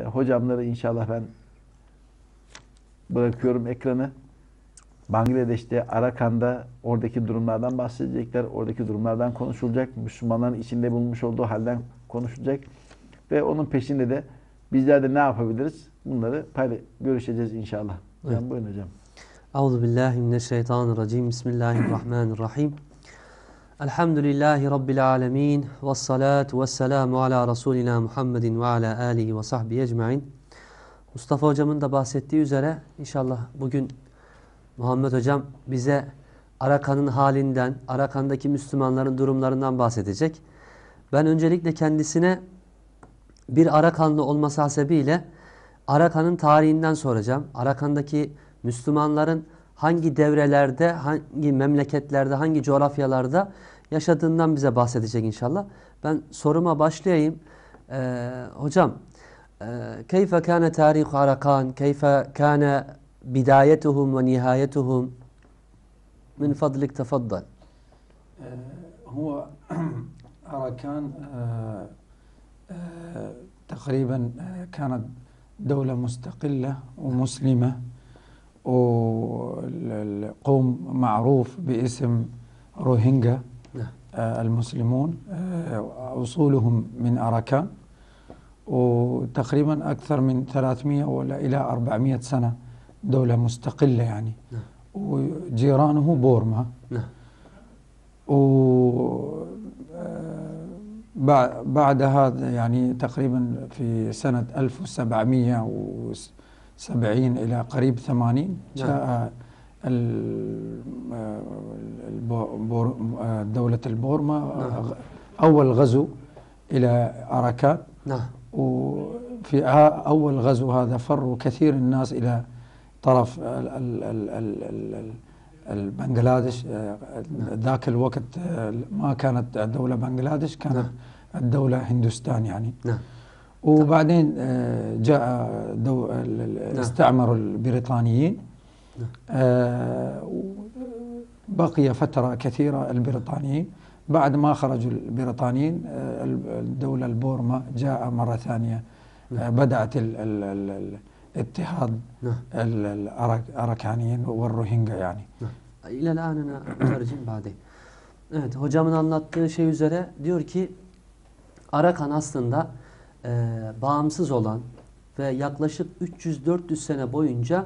Hocamları inşallah ben bırakıyorum ekranı. Bangladeş'te, Arakan'da oradaki durumlardan bahsedecekler. Oradaki durumlardan konuşulacak. Müslümanların içinde bulunmuş olduğu halden konuşulacak. Ve onun peşinde de bizler de ne yapabiliriz? Bunları görüşeceğiz inşallah. Evet. Buyurun hocam. Euzubillahimineşşeytanirracim. Bismillahirrahmanirrahim. Elhamdülillahi Rabbil alemin. Vessalatu vesselamu ala Resulina Muhammedin ve ala alihi ve sahbihi ecmain. Mustafa hocamın da bahsettiği üzere inşallah bugün Muhammed hocam bize Arakan'ın halinden, Arakan'daki Müslümanların durumlarından bahsedecek. Ben öncelikle kendisine bir Arakanlı olması hasebiyle Arakan'ın tarihinden soracağım. Arakan'daki Müslümanların hangi devrelerde, hangi memleketlerde, hangi coğrafyalarda yaşadığından bize bahsedecek inşallah. Ben soruma başlayayım. Hocam, keyfe kâne tarihu Arakan, keyfe kâne bidayetuhum ve nihayetuhum min fadlik tefaddal. هو أراكان تقريبا كانت دولة مستقلة ومسلمة وقوم معروف باسم روهينجا المسلمون أصولهم من أراكان وتقريبا أكثر من 300 ولا إلى 400 سنة دولة مستقلة يعني وجيرانه بورما بعد هذا يعني تقريبا في سنة 1770 إلى قريب 80 جاء دولة البورما أول غزو إلى أراكان وفي أول غزو هذا فروا كثير الناس إلى طرف بنغلاديش. ذاك الوقت ما كانت الدولة بنغلاديش، كانت الدولة هندوستان يعني. وبعدين جاء استعمروا البريطانيين. بقي فترة كثيرة البريطانيين. بعد ما خرجوا البريطانيين الدولة البورما جاء مرة ثانية. بدأت اضطهاد الأراكانيين والروهينجا yani. İlel anına tercim bade. Evet, hocamın anlattığı şey üzere diyor ki Arakan aslında bağımsız olan ve yaklaşık 300-400 sene boyunca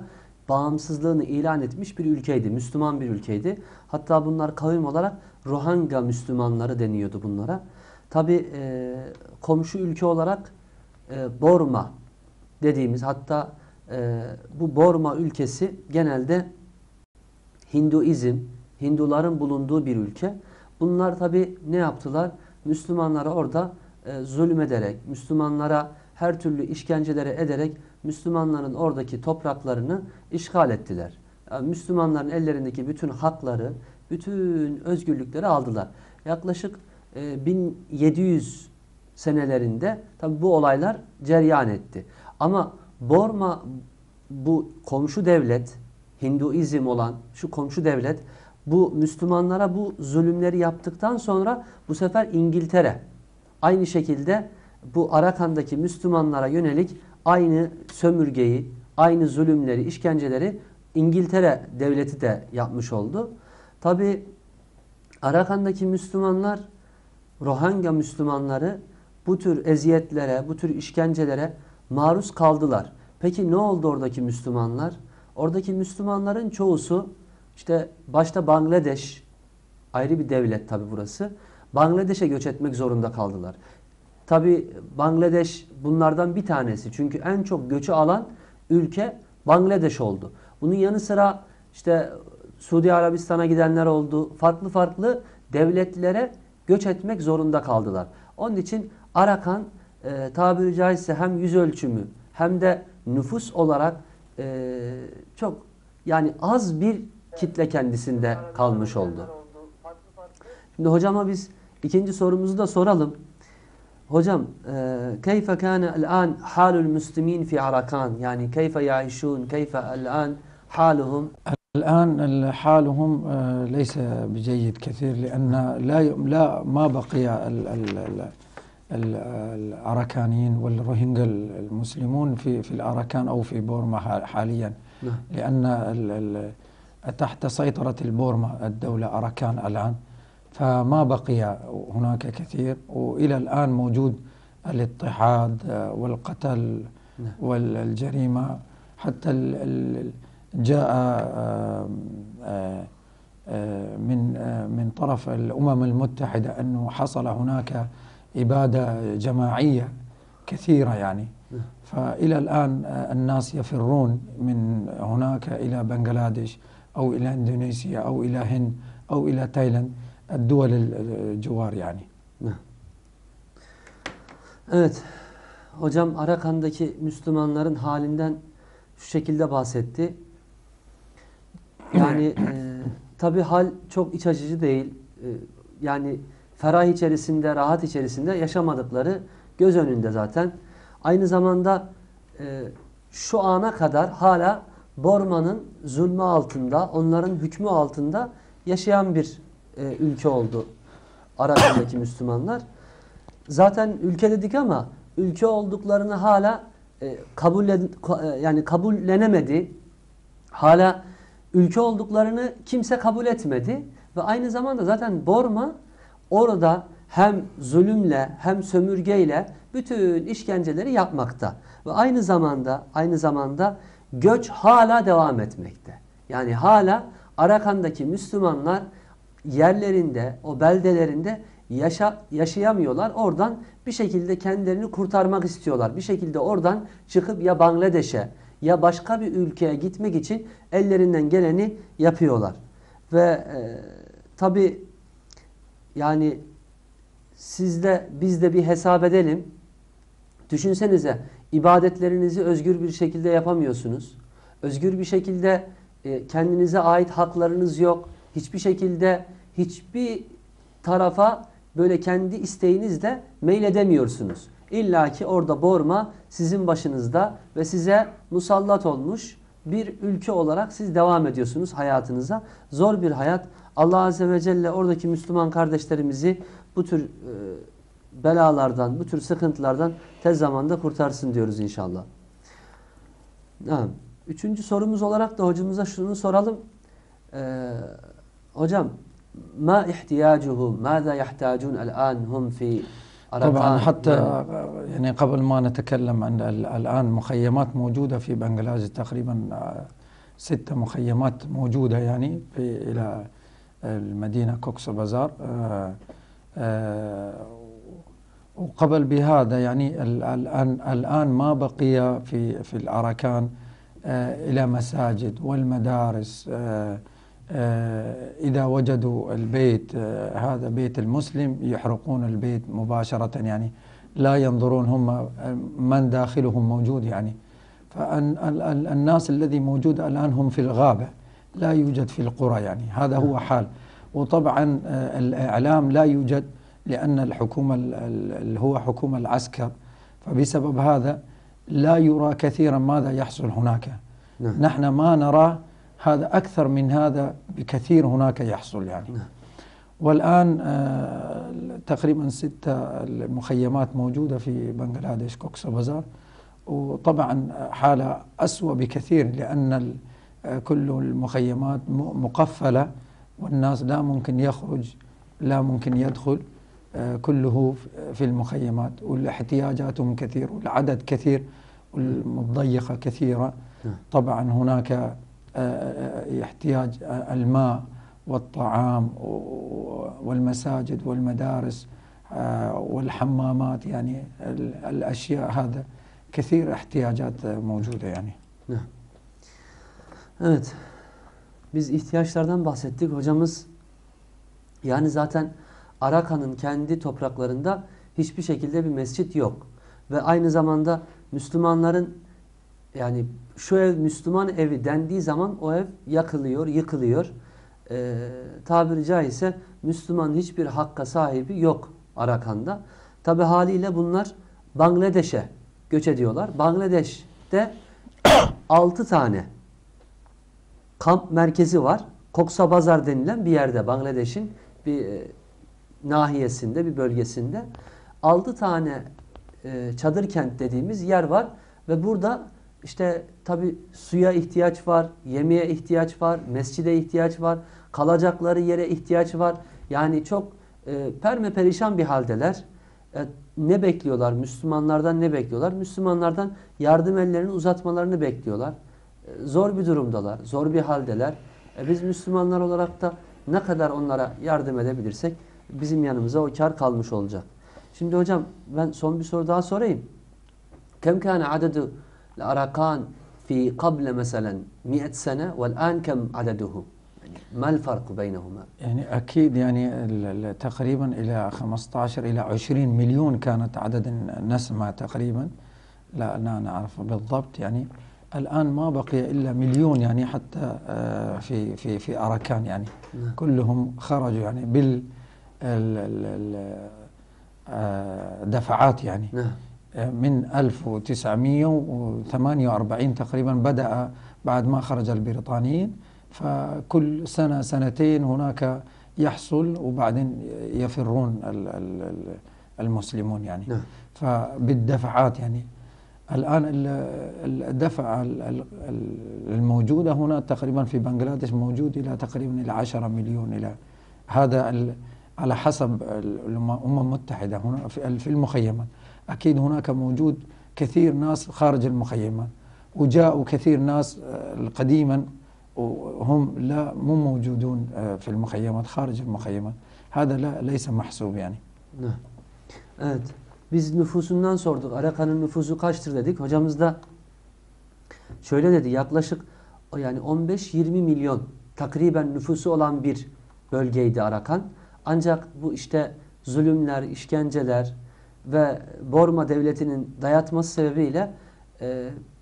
bağımsızlığını ilan etmiş bir ülkeydi. Müslüman bir ülkeydi. Hatta bunlar kavim olarak Rohingya Müslümanları deniyordu bunlara. Tabi komşu ülke olarak Borma dediğimiz, hatta bu Borma ülkesi genelde Hinduizm, Hinduların bulunduğu bir ülke. Bunlar tabi ne yaptılar? Müslümanlara orada zulmederek, Müslümanlara her türlü işkencelere ederek Müslümanların oradaki topraklarını işgal ettiler. Yani Müslümanların ellerindeki bütün hakları, bütün özgürlükleri aldılar. Yaklaşık 1700 senelerinde tabi bu olaylar cereyan etti. Ama Borma, bu komşu devlet, Hinduizm olan şu komşu devlet, bu Müslümanlara bu zulümleri yaptıktan sonra bu sefer İngiltere aynı şekilde bu Arakan'daki Müslümanlara yönelik aynı sömürgeyi, aynı zulümleri, işkenceleri İngiltere devleti de yapmış oldu. Tabi Arakan'daki Müslümanlar, Rohingya Müslümanları bu tür eziyetlere, bu tür işkencelere maruz kaldılar. Peki ne oldu oradaki Müslümanlar? Oradaki Müslümanların çoğusu işte başta Bangladeş, ayrı bir devlet tabi burası. Bangladeş'e göç etmek zorunda kaldılar. Tabi Bangladeş bunlardan bir tanesi. Çünkü en çok göçü alan ülke Bangladeş oldu. Bunun yanı sıra işte Suudi Arabistan'a gidenler oldu. Farklı farklı devletlere göç etmek zorunda kaldılar. Onun için Arakan tabiri caizse hem yüz ölçümü hem de nüfus olarak çok yani az bir kitle kendisinde kalmış oldu. Şimdi hocama biz ikinci sorumuzu da soralım. Hocam, keyfe kâne el-an halul müslimin fi Arakan? Yani keyfe yaişûn, keyfe el-an haluhum? الآن حالهم ليس بجيد كثير لأن لا ما بقي الأراكانيين والروهينجا المسلمون في الأراكان أو في بورما حاليا، لأن تحت سيطرة البورما الدولة أراكان الآن، فما بقي هناك كثير، وإلى الآن موجود الاضطهاد والقتل والجريمة. حتى جاء من طرف الأمم المتحدة أنه حصل هناك إبادة جماعية كثيرة يعني. فإلى الآن الناس يفرون من هناك إلى بنغلاديش أو إلى إندونيسيا أو إلى هند أو إلى تايلاند، الدول الجوار yani. Evet. Hocam Arakan'daki Müslümanların halinden şu şekilde bahsetti. Yani tabi hal çok iç açıcı değil. Yani ferah içerisinde, rahat içerisinde yaşamadıkları göz önünde zaten. Aynı zamanda şu ana kadar hala Borma'nın zulmü altında, onların hükmü altında yaşayan bir ülke oldu Arakan'daki Müslümanlar. Zaten ülke dedik ama ülke olduklarını hala kabullenemedi. Hala ülke olduklarını kimse kabul etmedi ve aynı zamanda zaten Borma orada hem zulümle hem sömürgeyle bütün işkenceleri yapmakta ve aynı zamanda göç hala devam etmekte. Yani hala Arakan'daki Müslümanlar yerlerinde, o beldelerinde yaşayamıyorlar. Oradan bir şekilde kendilerini kurtarmak istiyorlar. Bir şekilde oradan çıkıp ya Bangladeş'e ya başka bir ülkeye gitmek için ellerinden geleni yapıyorlar. Ve tabi yani biz de bir hesap edelim. Düşünsenize, ibadetlerinizi özgür bir şekilde yapamıyorsunuz. Özgür bir şekilde kendinize ait haklarınız yok. Hiçbir şekilde hiçbir tarafa böyle kendi isteğinizle meyledemiyorsunuz. İlla ki orada Borma sizin başınızda ve size musallat olmuş bir ülke olarak siz devam ediyorsunuz hayatınıza. Zor bir hayat. Allah Azze ve Celle oradaki Müslüman kardeşlerimizi bu tür belalardan, bu tür sıkıntılardan tez zamanda kurtarsın diyoruz inşallah. Üçüncü sorumuz olarak da hocamıza şunu soralım. Hocam, ما احتياجهم ماذا يحتاجون الآن هم في طبعا حتى يعني قبل ما نتكلم عن الآن مخيمات موجودة في بنغلاديش، تقريبا 6 مخيمات موجودة يعني إلى المدينة كوكس بازار. وقبل بهذا يعني الآن ما بقي في الأراكان إلى مساجد والمدارس. إذا وجدوا البيت هذا بيت المسلم يحرقون البيت مباشرة يعني، لا ينظرون هم من داخلهم موجود يعني. فالناس الذي موجود الآن هم في الغابة، لا يوجد في القرى يعني. هذا هو حال. وطبعا الإعلام لا يوجد، لأن الحكومة اللي هو حكومة العسكر، فبسبب هذا لا يرى كثيرا ماذا يحصل هناك. نحن ما نراه، هذا أكثر من هذا بكثير هناك يحصل يعني. والآن تقريبا 6 مخيمات موجودة في بنغلاديش كوكس بازار. وطبعا حالة أسوأ بكثير، لأن كل المخيمات مقفلة والناس لا ممكن يخرج، لا ممكن يدخل، كله في المخيمات، والاحتياجاتهم كثير والعدد كثير والمضيقة كثيرة. طبعا هناك يحتاج الماء والطعام والمساجد والمدارس والحمامات يعني الأشياء، هذا كثير احتياجات موجودة yani. Evet. Biz ihtiyaçlardan bahsettik. Hocamız yani zaten Arakan'ın kendi topraklarında hiçbir şekilde bir mescit yok. Ve aynı zamanda Müslümanların yani şu ev Müslüman evi dendiği zaman o ev yakılıyor, yıkılıyor. Tabiri caizse Müslüman hiçbir hakka sahibi yok Arakan'da. Tabi haliyle bunlar Bangladeş'e göç ediyorlar. Bangladeş'te 6 tane kamp merkezi var. Koksa Bazar denilen bir yerde, Bangladeş'in bir nahiyesinde, bir bölgesinde 6 tane çadır kent dediğimiz yer var ve burada işte tabi suya ihtiyaç var, yemeğe ihtiyaç var, mescide ihtiyaç var, kalacakları yere ihtiyaç var. Yani çok perişan bir haldeler. Ne bekliyorlar? Müslümanlardan ne bekliyorlar? Müslümanlardan yardım ellerini uzatmalarını bekliyorlar. Zor bir durumdalar, zor bir haldeler. Biz Müslümanlar olarak da ne kadar onlara yardım edebilirsek bizim yanımıza o kar kalmış olacak. Şimdi hocam ben son bir soru daha sorayım. Kem kâne adedu الأراكان في قبل مثلا 100 سنة والآن كم عدده؟ ما الفرق بينهما؟ يعني أكيد يعني تقريبا إلى 15 إلى 20 مليون كانت عدد نسمة تقريبا، لا نعرف بالضبط يعني. الآن ما بقي إلا مليون يعني حتى في أراكان يعني كلهم خرجوا يعني دفعات يعني. من 1948 تقريبا بدأ بعد ما خرج البريطانيين، فكل سنة سنتين هناك يحصل وبعدين يفرون المسلمون يعني. فبالدفعات يعني. الآن الدفعة الموجودة هنا تقريبا في بنغلاديش موجود إلى تقريبا إلى 10 مليون، إلى هذا على حسب الأمم المتحدة هنا في المخيمات. أكيد هناك موجود كثير ناس خارج المخيمات، وجاءوا كثير ناس قديما وهم لا مو موجودون في المخيمات، خارج المخيمات. هذا ليس محسوب yani. Evet. Biz nüfusundan sorduk. Arakan'ın nüfusu kaçtır dedik. Hocamız da şöyle dedi. Yaklaşık yani 15-20 milyon takriben nüfusu olan bir bölgeydi Arakan. Ancak bu işte zulümler, işkenceler ve Borma devletinin dayatması sebebiyle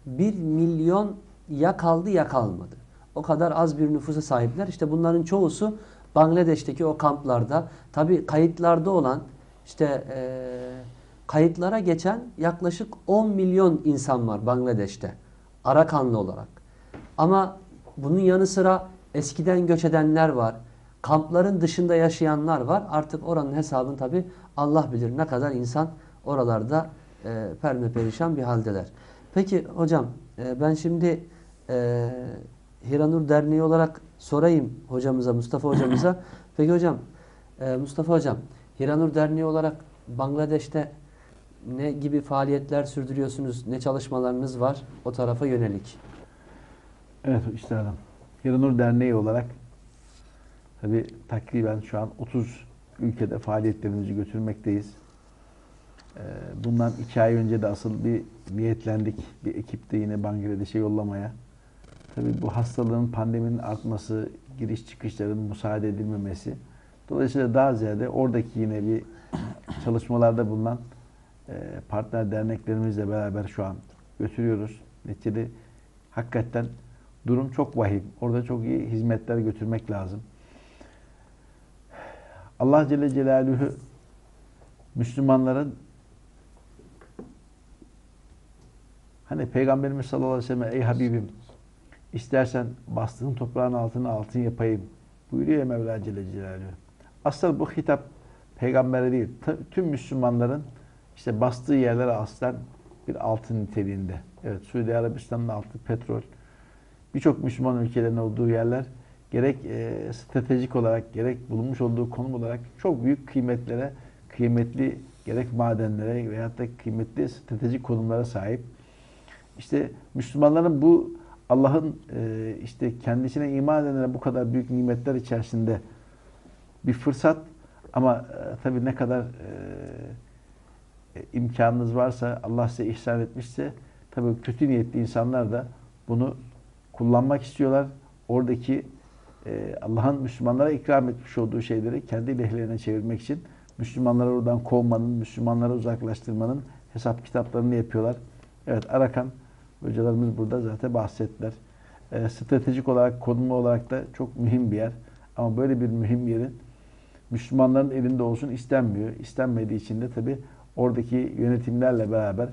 1 milyon ya kaldı ya kalmadı. O kadar az bir nüfusa sahipler. İşte bunların çoğusu Bangladeş'teki o kamplarda, tabi kayıtlarda olan, işte kayıtlara geçen yaklaşık 10 milyon insan var Bangladeş'te Arakanlı olarak. Ama bunun yanı sıra eskiden göç edenler var. Kampların dışında yaşayanlar var. Artık oranın hesabını tabi Allah bilir ne kadar insan oralarda perişan bir haldeler. Peki hocam ben şimdi Hiranur Derneği olarak sorayım hocamıza, Mustafa hocamıza. Peki hocam, Mustafa hocam, Hiranur Derneği olarak Bangladeş'te ne gibi faaliyetler sürdürüyorsunuz? Ne çalışmalarınız var o tarafa yönelik? Evet işte adam. Hiranur Derneği olarak tabi takriben şu an 30 ülkede faaliyetlerimizi götürmekteyiz. Bundan 2 ay önce de asıl bir niyetlendik. Bir ekipte yine Bangladeş'e yollamaya. Tabii bu hastalığın, pandeminin artması, giriş çıkışların müsaade edilmemesi. Dolayısıyla daha ziyade oradaki yine bir çalışmalarda bulunan partner derneklerimizle beraber şu an götürüyoruz. Neticede hakikaten durum çok vahim. Orada çok iyi hizmetler götürmek lazım. Allah Celle Celaluhu Müslümanların hani Peygamberimiz sallallahu aleyhi ve sellem ey Habibim istersen bastığın toprağın altına altın yapayım buyuruyor ya Mevla Celle Celaluhu. Aslında bu hitap peygambere değil. Tüm Müslümanların işte bastığı yerlere aslen bir altın niteliğinde. Evet, Suudi Arabistan'ın altı, petrol. Birçok Müslüman ülkelerin olduğu yerler gerek stratejik olarak gerek bulunmuş olduğu konum olarak çok büyük kıymetlere, kıymetli gerek madenlere veyahut da kıymetli stratejik konumlara sahip. İşte Müslümanların bu Allah'ın işte kendisine iman edenlere bu kadar büyük nimetler içerisinde bir fırsat ama tabii ne kadar imkanınız varsa Allah size ihsan etmişse tabii kötü niyetli insanlar da bunu kullanmak istiyorlar. Oradaki Allah'ın Müslümanlara ikram etmiş olduğu şeyleri kendi lehlerine çevirmek için Müslümanları oradan kovmanın, Müslümanları uzaklaştırmanın hesap kitaplarını yapıyorlar. Evet, Arakan hocalarımız burada zaten bahsettiler. Stratejik olarak, konumu olarak da çok mühim bir yer. Ama böyle bir mühim yerin Müslümanların elinde olsun istenmiyor. İstenmediği için de tabii oradaki yönetimlerle beraber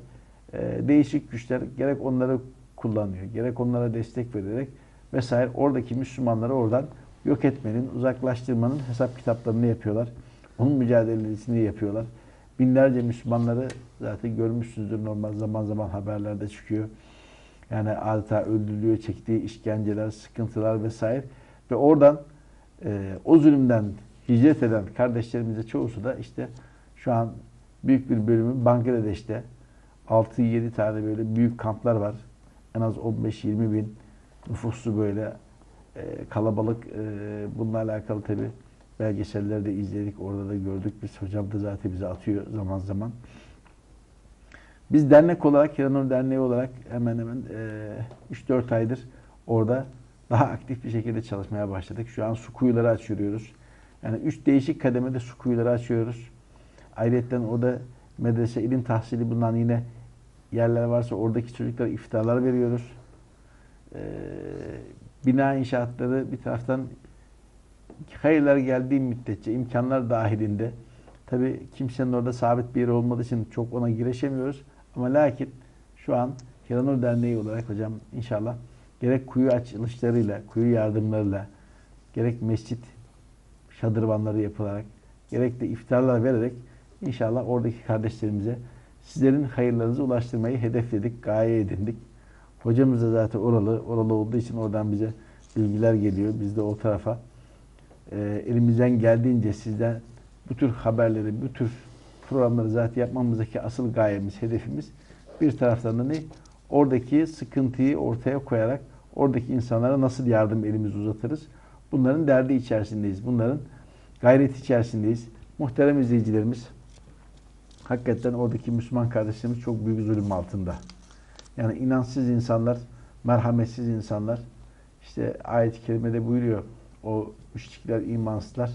değişik güçler gerek onları kullanıyor, gerek onlara destek vererek vesaire oradaki Müslümanları oradan yok etmenin, uzaklaştırmanın hesap kitaplarını yapıyorlar. Onun mücadelesini yapıyorlar. binlerce Müslümanları zaten görmüşsünüzdür, normal zaman zaman haberlerde çıkıyor. Yani adeta öldürülüyor, çektiği işkenceler, sıkıntılar vesaire. Ve oradan o zulümden hicret eden kardeşlerimize çoğusu da işte şu an büyük bir bölümü Bangladeş'te 6-7 tane böyle büyük kamplar var. En az 15-20 bin nüfuslu böyle kalabalık. Bununla alakalı tabi belgeselleri de izledik. Orada da gördük. Biz hocam da zaten bize atıyor zaman zaman. Biz dernek olarak, Hiranur Derneği olarak hemen hemen 3-4 aydır orada daha aktif bir şekilde çalışmaya başladık. Şu an su kuyuları açıyoruz. Yani 3 değişik kademede su kuyuları açıyoruz. Ayrıca orada medrese, ilim tahsili bulunan yine yerler varsa oradaki çocuklara iftarlar veriyoruz. Bina inşaatları bir taraftan hayırlar geldiği müddetçe imkanlar dahilinde, tabi kimsenin orada sabit bir yeri olmadığı için çok ona girişemiyoruz. Ama lakin şu an Hiranur Derneği olarak hocam inşallah gerek kuyu açılışlarıyla, kuyu yardımlarıyla, gerek mescit şadırvanları yapılarak, gerek de iftarlar vererek inşallah oradaki kardeşlerimize sizlerin hayırlarınızı ulaştırmayı hedefledik, gaye edindik. Hocamız da zaten oralı olduğu için oradan bize bilgiler geliyor. Biz de o tarafa elimizden geldiğince sizden bu tür haberleri, bu tür programları zaten yapmamızdaki asıl gayemiz, hedefimiz bir taraftan da ne? Oradaki sıkıntıyı ortaya koyarak oradaki insanlara nasıl yardım elimizi uzatırız? Bunların derdi içerisindeyiz. Bunların gayreti içerisindeyiz. Muhterem izleyicilerimiz, hakikaten oradaki Müslüman kardeşlerimiz çok büyük zulüm altında. Yani inansız insanlar, merhametsiz insanlar. İşte ayet-i kerimede buyuruyor. O müşrikler, imansızlar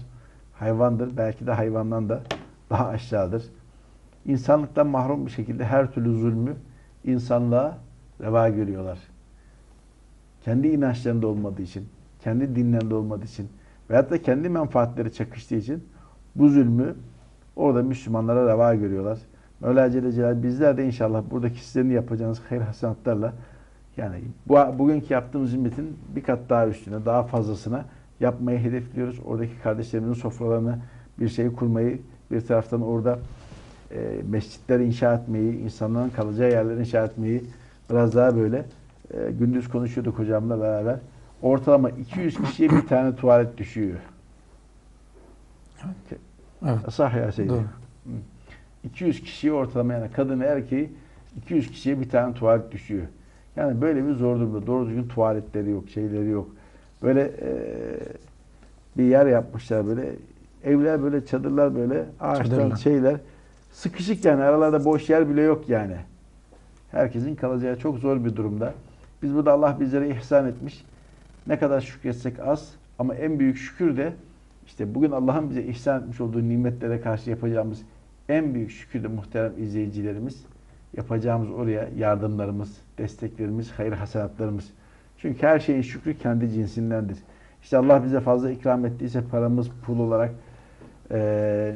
hayvandır. Belki de hayvandan da daha aşağıdır. İnsanlıktan mahrum bir şekilde her türlü zulmü insanlığa reva görüyorlar. Kendi inançlarında olmadığı için, kendi dinlerinde olmadığı için veyahut da kendi menfaatleri çakıştığı için bu zulmü orada Müslümanlara reva görüyorlar. Mevla Celle Celal bizler de inşallah buradaki sizlerin yapacağınız hayır hasenatlarla, yani bugünkü yaptığımız hizmetin bir kat daha üstüne, daha fazlasına yapmayı hedefliyoruz. Oradaki kardeşlerimizin sofralarını bir şey kurmayı, bir taraftan orada mescitler inşa etmeyi, insanların kalacağı yerleri inşa etmeyi biraz daha böyle gündüz konuşuyorduk hocamla beraber. Ortalama 200 kişiye bir tane tuvalet düşüyor. Evet. Sah ya Seyyid. Doğru. 200 kişiye ortalama, yani kadın erkeği 200 kişiye bir tane tuvalet düşüyor. Yani böyle bir zor durumda. Doğru düzgün tuvaletleri yok, şeyleri yok. Böyle bir yer yapmışlar böyle. Evler böyle, çadırlar böyle, ağaçtan Çadırlar. şeyler. Sıkışık yani. Aralarda boş yer bile yok yani. Herkesin kalacağı çok zor bir durumda. Biz burada Allah bizlere ihsan etmiş. Ne kadar şükretsek az, ama en büyük şükür de işte bugün Allah'ın bize ihsan etmiş olduğu nimetlere karşı yapacağımız en büyük şükür de muhterem izleyicilerimiz, yapacağımız oraya yardımlarımız, desteklerimiz, hayır hasenatlarımız. Çünkü her şeyin şükrü kendi cinsindendir. İşte Allah bize fazla ikram ettiyse, paramız, pul olarak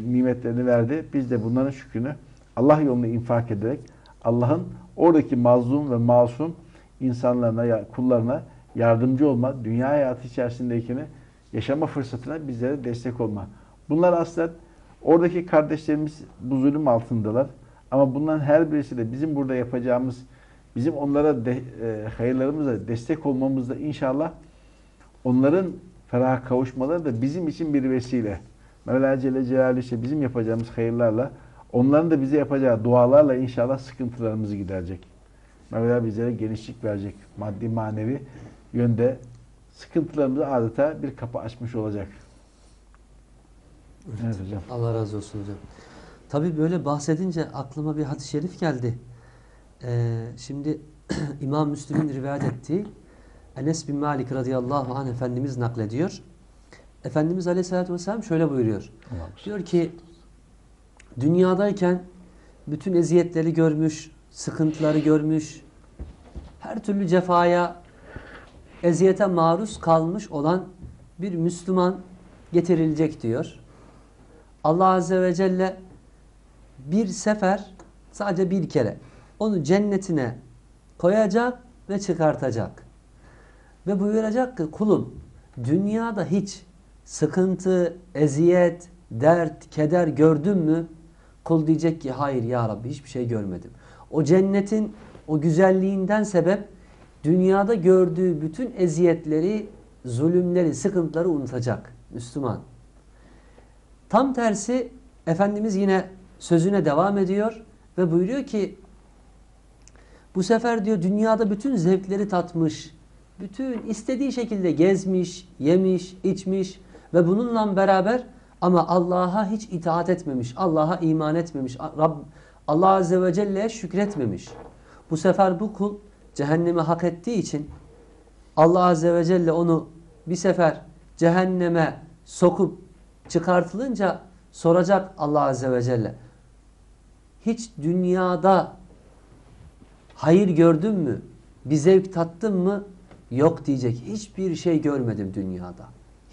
nimetlerini verdi. Biz de bunların şükrünü Allah yolunda infak ederek Allah'ın oradaki mazlum ve masum insanlarına, kullarına yardımcı olma, dünya hayatı içerisindekini yaşama fırsatına bizlere destek olma. Bunlar aslında oradaki kardeşlerimiz bu zulüm altındalar. Ama bunların her birisi de bizim burada yapacağımız, bizim onlara hayırlarımıza destek olmamızda inşallah onların feraha kavuşmaları da bizim için bir vesile. Mevla Celle Celaluhu işte bizim yapacağımız hayırlarla, onların da bize yapacağı dualarla inşallah sıkıntılarımızı giderecek. Mevla bizlere genişlik verecek. Maddi manevi yönde sıkıntılarımıza adeta bir kapı açmış olacak. Evet hocam. Allah razı olsun hocam. Tabii böyle bahsedince aklıma bir hadis-i şerif geldi. Şimdi İmam Müslim'in rivayet ettiği Enes bin Malik radıyallahu anh Efendimiz naklediyor. Efendimiz aleyhissalatü vesselam şöyle buyuruyor. Diyor ki, dünyadayken bütün eziyetleri görmüş, sıkıntıları görmüş, her türlü cefaya, eziyete maruz kalmış olan bir Müslüman getirilecek diyor. Allah Azze ve Celle bir sefer, sadece bir kere onu cennetine koyacak ve çıkartacak. Ve buyuracak ki, kulum dünyada hiç sıkıntı, eziyet, dert, keder gördün mü? Kul diyecek ki hayır ya Rabbi hiçbir şey görmedim. O cennetin o güzelliğinden sebep dünyada gördüğü bütün eziyetleri, zulümleri, sıkıntıları unutacak Müslüman. Tam tersi Efendimiz yine sözüne devam ediyor ve buyuruyor ki bu sefer diyor dünyada bütün zevkleri tatmış, bütün istediği şekilde gezmiş, yemiş, içmiş ve bununla beraber ama Allah'a hiç itaat etmemiş, Allah'a iman etmemiş, Allah Azze ve Celle'ye şükretmemiş. Bu sefer bu kul cehennemi hak ettiği için Allah Azze ve Celle onu bir sefer cehenneme sokup çıkartılınca soracak Allah Azze ve Celle. Hiç dünyada hayır gördün mü? Bir zevk tattın mı? Yok diyecek. Hiçbir şey görmedim dünyada.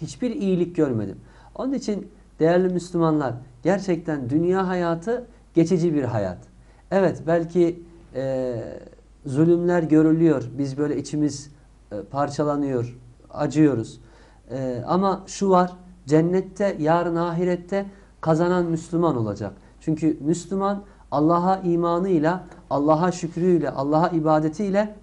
Hiçbir iyilik görmedim. Onun için değerli Müslümanlar gerçekten dünya hayatı geçici bir hayat. Evet belki zulümler görülüyor. Biz böyle içimiz parçalanıyor, acıyoruz. Ama şu var, cennette, yarın ahirette kazanan Müslüman olacak. Çünkü Müslüman Allah'a imanıyla, Allah'a şükrüyle, Allah'a ibadetiyle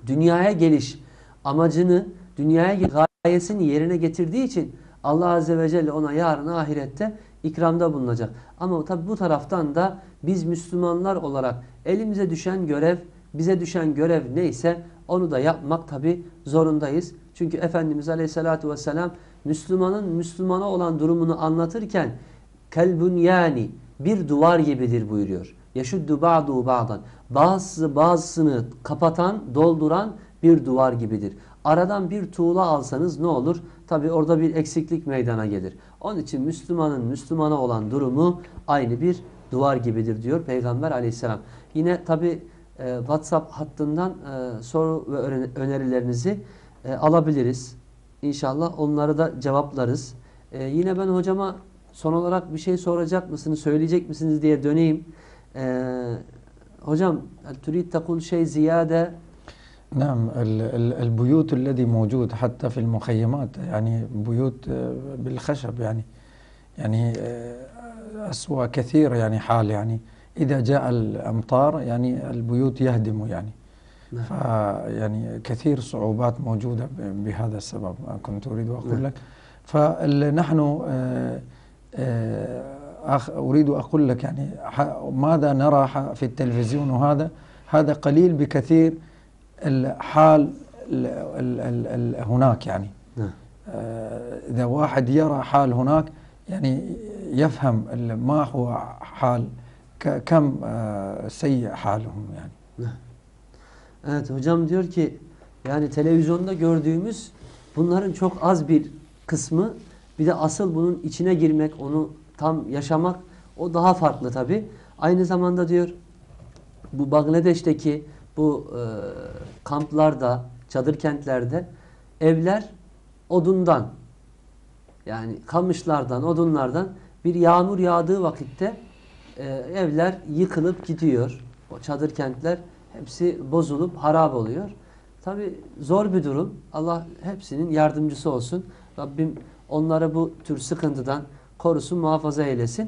dünyaya geliş amacını, dünyaya gayesini yerine getirdiği için Allah Azze ve Celle ona yarın ahirette ikramda bulunacak. Ama tabi bu taraftan da biz Müslümanlar olarak elimize düşen görev, bize düşen görev neyse onu da yapmak tabi zorundayız. Çünkü Efendimiz Aleyhisselatü Vesselam Müslümanın Müslümana olan durumunu anlatırken kelbunyani bir duvar gibidir buyuruyor. Yeşuddu ba'du ba'dan. Bazısını kapatan, dolduran bir duvar gibidir. Aradan bir tuğla alsanız ne olur? Tabi orada bir eksiklik meydana gelir. Onun için Müslümanın Müslümana olan durumu aynı bir duvar gibidir diyor Peygamber Aleyhisselam. Yine tabi WhatsApp hattından soru ve önerilerinizi alabiliriz. İnşallah onları da cevaplarız. Yine ben hocama son olarak bir şey soracak mısınız, söyleyecek misiniz diye döneyim. Hocam, تريد تقول شيء زيادة؟ نعم البيوت الذي موجود حتى في المخيمات يعني بيوت بالخشب يعني أسوأ كثير يعني حال يعني إذا جاء الأمطار يعني البيوت يهدم يعني فيعني كثير صعوبات موجودة بهذا السبب كنت أريد أقول لك فنحن أريد أقول لك يعني ماذا نرى في التلفزيون هذا قليل بكثير الحال هناك يعني إذا واحد يرى حال هناك يعني يفهم ما هو حال كم سيء حالهم yani. Evet hocam diyor ki yani televizyonda gördüğümüz bunların çok az bir kısmı, bir de asıl bunun içine girmek, onu tam yaşamak o daha farklı tabi. Aynı zamanda diyor bu Bangladeş'teki bu kamplarda, çadır kentlerde evler odundan, yani kamışlardan, odunlardan bir yağmur yağdığı vakitte evler yıkılıp gidiyor. O çadır kentler hepsi bozulup harap oluyor. Tabi zor bir durum. Allah hepsinin yardımcısı olsun. Rabbim onları bu tür sıkıntıdan korusun, muhafaza eylesin.